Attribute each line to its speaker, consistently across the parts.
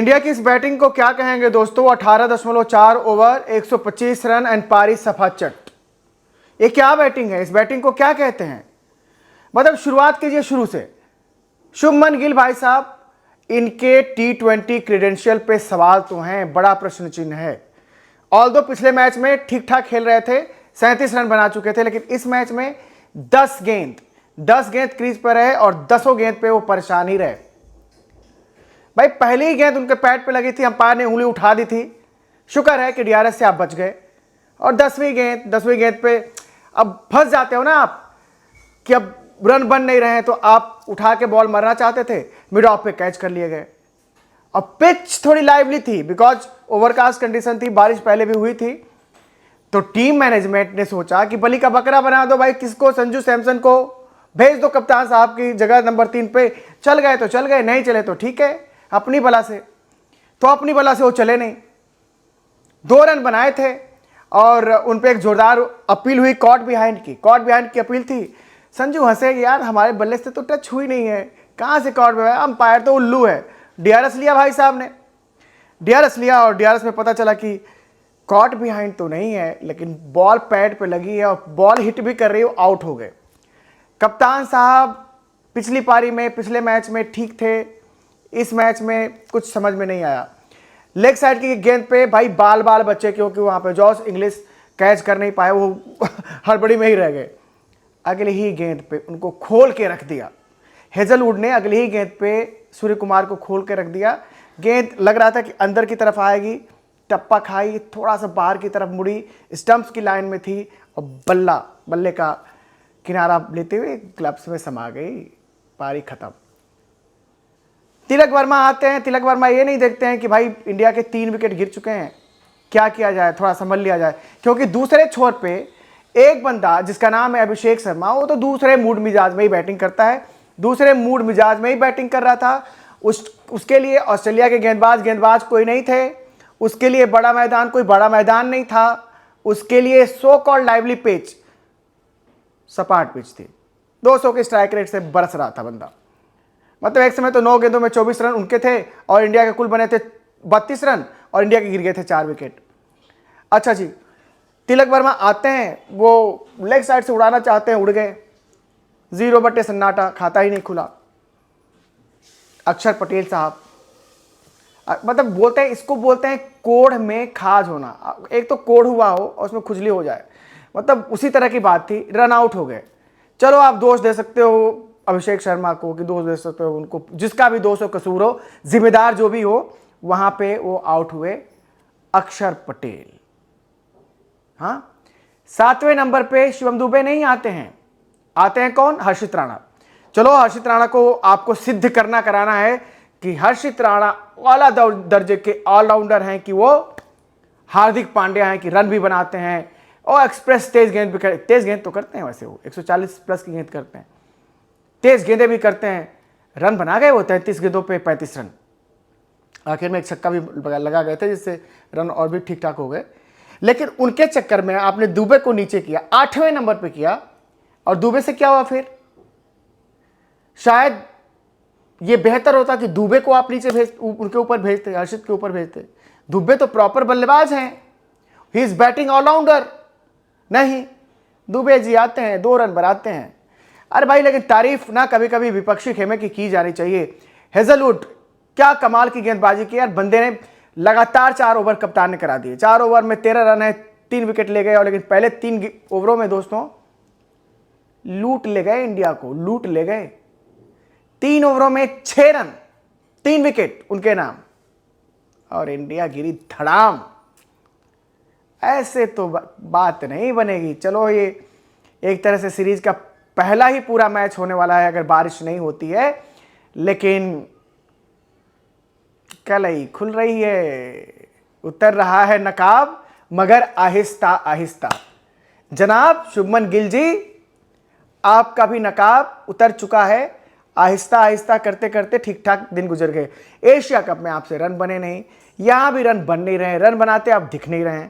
Speaker 1: India की इस batting को क्या कहेंगे दोस्तों। 18.4 ओवर 125 रन एंड पारी सफाचट। ये क्या बैटिंग है, इस बैटिंग को क्या कहते हैं। मतलब शुरुआत कीजिए शुरू से। शुभमन गिल भाई साहब, इनके T20 क्रेडेंशियल पे सवाल तो हैं, बड़ा प्रश्न चिन्ह है। ऑल्दो पिछले मैच में ठीक ठाक खेल रहे थे, 37 रन बना चुके थे, लेकिन इस मैच में 10 गेंद क्रीज पर रहे और 10 गेंद पे वो परेशान ही रहे। भाई पहली ही गेंद उनके पैड पे लगी थी, अंपायर ने उंगली उठा दी थी। शुक्र है कि DRS से आप बच गए। और 10वीं गेंद पे अब फंस जाते हो ना आप कि अब रन बन नहीं रहे हैं, तो आप उठा के बॉल मारना चाहते थे, मिड ऑफ पे कैच कर लिए गए। अब पिच थोड़ी लाइवली थी बिकॉज ओवरकास्ट कंडीशन थी, बारिश पहले भी हुई थी। तो टीम मैनेजमेंट ने सोचा कि बलि का बकरा बना दो भाई, किसको, संजू सैमसन को भेज दो कप्तान साहब की जगह नंबर 3 पे। चल गए तो चल गए, नहीं चले तो ठीक है, अपनी बला से। तो अपनी बला से वो चले नहीं। 2 रन बनाए थे और उन पे एक जोरदार अपील हुई कॉट बिहाइंड की अपील थी। संजू हंसे कि यार हमारे बल्ले से तो टच हुई नहीं है, कहां से कॉट बिहाइंड, अंपायर तो उल्लू है। DRS लिया भाई साहब ने, DRS लिया और DRS में पता चला कि कॉट बिहाइंड तो नहीं है, लेकिन बॉल पैड पे लगी है और बॉल हिट भी कर रही है, आउट हो गए। कप्तान साहब पिछली पारी में, पिछले मैच में ठीक थे, इस मैच में कुछ समझ में नहीं आया। लेग साइड की गेंद पे भाई बाल बच्चे, क्योंकि वहां पे जॉस इंग्लिश कैच कर नहीं पाए, वो हड़बड़ी में ही रह गए। अगली ही गेंद पे उनको खोल के रख दिया। हेजलवुड ने अगली ही गेंद पे सूर्य कुमार को खोल के रख दिया। गेंद लग रहा था कि अंदर की तरफ आएगी, टप्पा खाई, थोड़ा सा बाहर की तरफ मुड़ी, स्टंप्स की लाइन में थी और बल्ले का किनारा लेते हुए ग्लव्स में समा गई। पारी खत्म। तिलक वर्मा आते हैं। तिलक वर्मा ये नहीं देखते हैं कि भाई इंडिया के 3 विकेट गिर चुके हैं, क्या किया जाए, थोड़ा संभल लिया जाए। क्योंकि दूसरे छोर पे एक बंदा जिसका नाम है अभिषेक शर्मा, वो तो दूसरे मूड मिजाज में ही बैटिंग करता है, दूसरे मूड मिजाज में ही बैटिंग कर रहा था। उसके लिए ऑस्ट्रेलिया के गेंदबाज कोई नहीं थे, उसके लिए बड़ा मैदान कोई बड़ा मैदान नहीं था, उसके लिए सो कॉल्ड लाइवली पिच सपाट पिच थी। 200 के स्ट्राइक रेट से बरस रहा था बंदा। मतलब एक समय तो 9 गेंदों में 24 रन उनके थे और इंडिया के कुल बने थे 32 रन और इंडिया के गिर गए थे 4 विकेट। अच्छा जी, तिलक वर्मा आते हैं, वो लेग साइड से उड़ाना चाहते हैं, उड़ गए। 0 बटे सन्नाटा, खाता ही नहीं खुला। अक्षर पटेल साहब, मतलब बोलते हैं, इसको बोलते हैं कोढ़ में खाज होना। एक तो कोढ़ हुआ हो और उसमें खुजली हो जाए, मतलब उसी तरह की बात थी। रन आउट हो गए। चलो आप दोष दे सकते हो अभिषेक शर्मा को, कि दोष दे सकते हो उनको, जिसका भी दोष हो, कसूर हो, जिम्मेदार जो भी हो, वहां पे वो आउट हुए अक्षर पटेल। हाँ, 7वें नंबर पे शिवम दुबे नहीं आते हैं, आते हैं कौन, हर्षित राणा। चलो हर्षित राणा को आपको सिद्ध कराना है कि हर्षित राणा आला दर्जे के ऑलराउंडर हैं, कि वो हार्दिक पांड्या हैं, कि रन भी बनाते हैं और एक्सप्रेस तेज गेंद तो करते हैं। वैसे वो 140 प्लस की गेंद करते हैं, तेज गेंदें भी करते हैं। रन बना गए वो 33 गेंदों पे 35 रन। आखिर में एक छक्का भी लगा गए थे, जिससे रन और भी ठीक ठाक हो गए। लेकिन उनके चक्कर में आपने दुबे को नीचे किया, 8वें नंबर पे किया। और दुबे से क्या हुआ फिर, शायद ये बेहतर होता कि दुबे को आप नीचे उनके ऊपर भेजते, हर्षित के ऊपर भेजते। दुबे तो प्रॉपर बल्लेबाज हैं, ही इज बैटिंग ऑलराउंडर। नहीं, दुबे जी आते हैं, 2 रन बनाते हैं। अरे भाई, लेकिन तारीफ ना कभी कभी विपक्षी खेमे की जानी चाहिए। हेजलवुड क्या कमाल की गेंदबाजी की यार, बंदे ने लगातार 4 ओवर कप्तान ने करा दिए। 4 ओवर में 13 रन है, 3 विकेट ले गए। और लेकिन पहले 3 ओवरों में दोस्तों लूट ले गए, इंडिया को लूट ले गए। 3 ओवरों में 6 रन, 3 विकेट उनके नाम, और इंडिया गिरी धड़ाम। ऐसे तो बात नहीं बनेगी। चलो, ये एक तरह से सीरीज का पहला ही पूरा मैच होने वाला है अगर बारिश नहीं होती है, लेकिन कलई खुल रही है, उतर रहा है नकाब, मगर आहिस्ता आहिस्ता। जनाब शुभमन गिल जी, आपका भी नकाब उतर चुका है। आहिस्ता आहिस्ता करते करते ठीक ठाक दिन गुजर गए। एशिया कप में आपसे रन बने नहीं, यहां भी रन बन नहीं रहे, रन बनाते आप दिख नहीं रहे।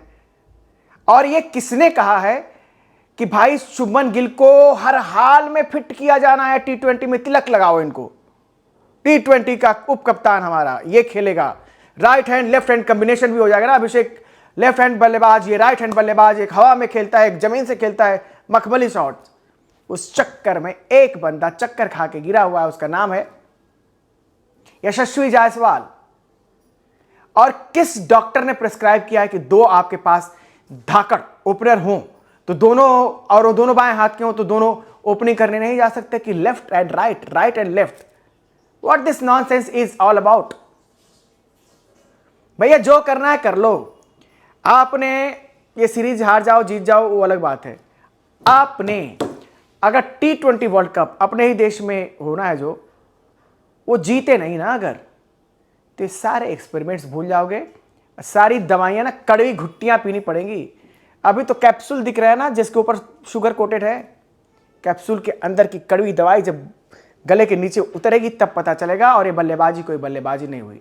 Speaker 1: और ये किसने कहा है कि भाई शुभमन गिल को हर हाल में फिट किया जाना है, T20 में तिलक लगाओ इनको, T20 का उप कप्तान हमारा ये खेलेगा। Right hand left hand combination भी हो जाएगा ना। अभिषेक लेफ्ट हैंड बल्लेबाज, ये राइट हैंड बल्लेबाज, एक हवा में खेलता है, एक जमीन से खेलता है, मखमली शॉट। उस चक्कर में एक बंदा चक्कर खा के गिरा हुआ है, उसका नाम है यशस्वी जायसवाल। और किस डॉक्टर ने प्रिस्क्राइब किया है कि दो आपके पास धाकड़ ओपनर हों तो दोनों, और वो दोनों बाएं हाथ के हों तो दोनों ओपनिंग करने नहीं जा सकते कि left and right, right and left? What this nonsense is all about? भैया जो करना है कर लो। आपने ये सीरीज हार जाओ जीत जाओ वो अलग बात है। आपने अगर T20 वर्ल्ड कप अपने ही देश में होना है, जो वो जीते नहीं ना अगर, तो सारे एक्सपेरिमेंट्स भूल जाओगे, सारी दवाइयां ना कड़वी घुट्टियां पीनी पड़ेंगी। अभी तो कैप्सूल दिख रहा है ना जिसके ऊपर शुगर कोटेड है, कैप्सूल के अंदर की कड़वी दवाई जब गले के नीचे उतरेगी तब पता चलेगा। और ये बल्लेबाजी कोई बल्लेबाजी नहीं हुई।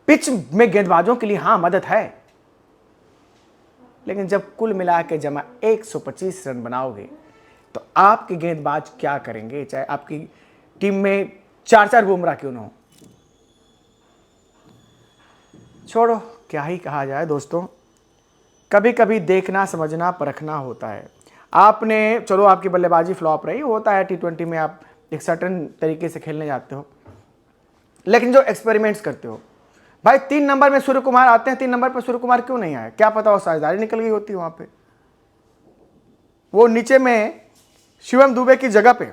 Speaker 1: पिच में गेंदबाजों के लिए हां मदद है, लेकिन जब कुल मिला के जमा 125 रन बनाओगे तो आपके गेंदबाज क्या करेंगे, चाहे आपकी टीम में 4-4 बुमराह क्यों ना हो। छोड़ो, क्या ही कहा जाए दोस्तों, कभी कभी देखना समझना परखना होता है। आपने चलो आपकी बल्लेबाजी फ्लॉप रही, होता है T20 में, आप एक सर्टेन तरीके से खेलने जाते हो, लेकिन जो एक्सपेरिमेंट्स करते हो भाई, 3 नंबर में सूर्य कुमार आते हैं, 3 नंबर पर सूर्य कुमार क्यों नहीं आए? क्या पता वो साझेदारी निकल गई होती वहां पे। वो नीचे में शिवम दुबे की जगह पे,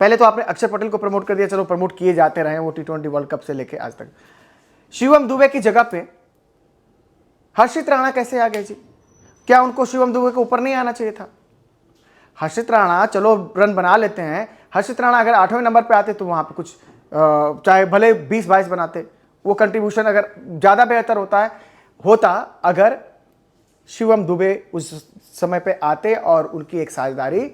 Speaker 1: पहले तो आपने अक्षर पटेल को प्रमोट कर दिया, चलो प्रमोट किए जाते रहे वो T20 वर्ल्ड कप से लेके आज तक। शिवम दुबे की जगह पे हर्षित राणा कैसे आ गए जी? क्या उनको शिवम दुबे के ऊपर नहीं आना चाहिए था? हर्षित राणा चलो रन बना लेते हैं, हर्षित राणा अगर 8वें नंबर पे आते तो वहां पे कुछ चाहे भले 20-22 बनाते, वो कंट्रीब्यूशन अगर ज़्यादा बेहतर होता अगर शिवम दुबे उस समय पे आते और उनकी एक साझेदारी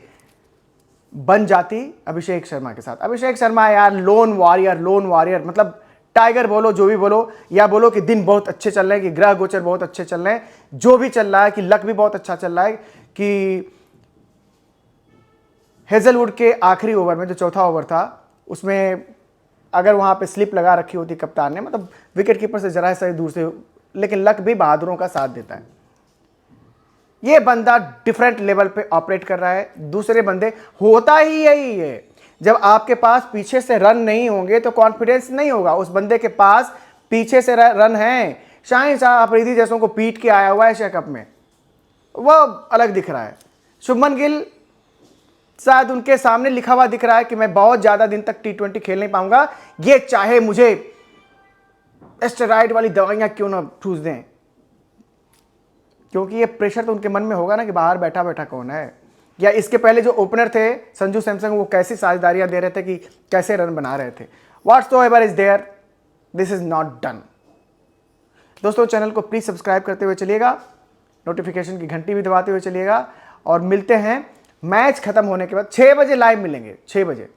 Speaker 1: बन जाती अभिषेक शर्मा के साथ। अभिषेक शर्मा यार लोन वॉरियर, मतलब टाइगर बोलो, जो भी बोलो, या बोलो कि दिन बहुत अच्छे चल रहे हैं, कि ग्रह गोचर बहुत अच्छे चल रहे हैं, जो भी चल रहा है, कि लक भी बहुत अच्छा चल रहा है, कि हेजलवुड के आखिरी ओवर में जो चौथा ओवर था उसमें अगर वहां पे स्लिप लगा रखी होती कप्तान ने, मतलब विकेट कीपर से जरा सा दूर से, लेकिन लक भी बहादुरों का साथ देता है। ये बंदा डिफरेंट लेवल पे ऑपरेट कर रहा है, दूसरे बंदे, होता ही यही है। जब आपके पास पीछे से रन नहीं होंगे तो कॉन्फिडेंस नहीं होगा। उस बंदे के पास पीछे से रन है, शाहिन शाह अफरीदी जैसों को पीट के आया हुआ है एशिया कप में, वो अलग दिख रहा है। शुभमन गिल शायद उनके सामने लिखा हुआ दिख रहा है कि मैं बहुत ज्यादा दिन तक T20 खेल नहीं पाऊंगा, ये चाहे मुझे एस्टेरॉइड वाली दवाइयां क्यों ना ठूस दें, क्योंकि ये प्रेशर तो उनके मन में होगा ना कि बाहर बैठा बैठा कौन है। या इसके पहले जो ओपनर थे संजू सैमसंग, वो कैसी साझेदारियां दे रहे थे, कि कैसे रन बना रहे थे। Whatsoever is there, this is not done. दोस्तों चैनल को प्लीज सब्सक्राइब करते हुए चलिएगा, नोटिफिकेशन की घंटी भी दबाते हुए चलिएगा, और मिलते हैं मैच खत्म होने के बाद 6 बजे लाइव मिलेंगे। 6 बजे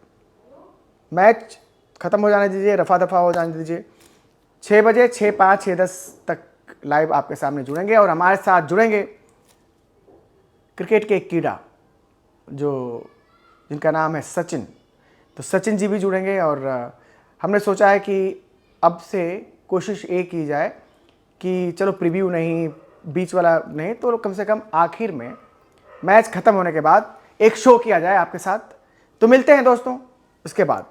Speaker 1: मैच खत्म हो जाने दीजिए, रफा दफा हो जाने दीजिए। 6 बजे 6:05 6:10 तक लाइव आपके सामने जुड़ेंगे, और हमारे साथ जुड़ेंगे क्रिकेट के एक कीड़ा जिनका नाम है सचिन। तो सचिन जी भी जुड़ेंगे, और हमने सोचा है कि अब से कोशिश ये की जाए कि चलो प्रीव्यू नहीं, बीच वाला नहीं, तो कम से कम आखिर में मैच खत्म होने के बाद एक शो किया जाए आपके साथ। तो मिलते हैं दोस्तों इसके बाद।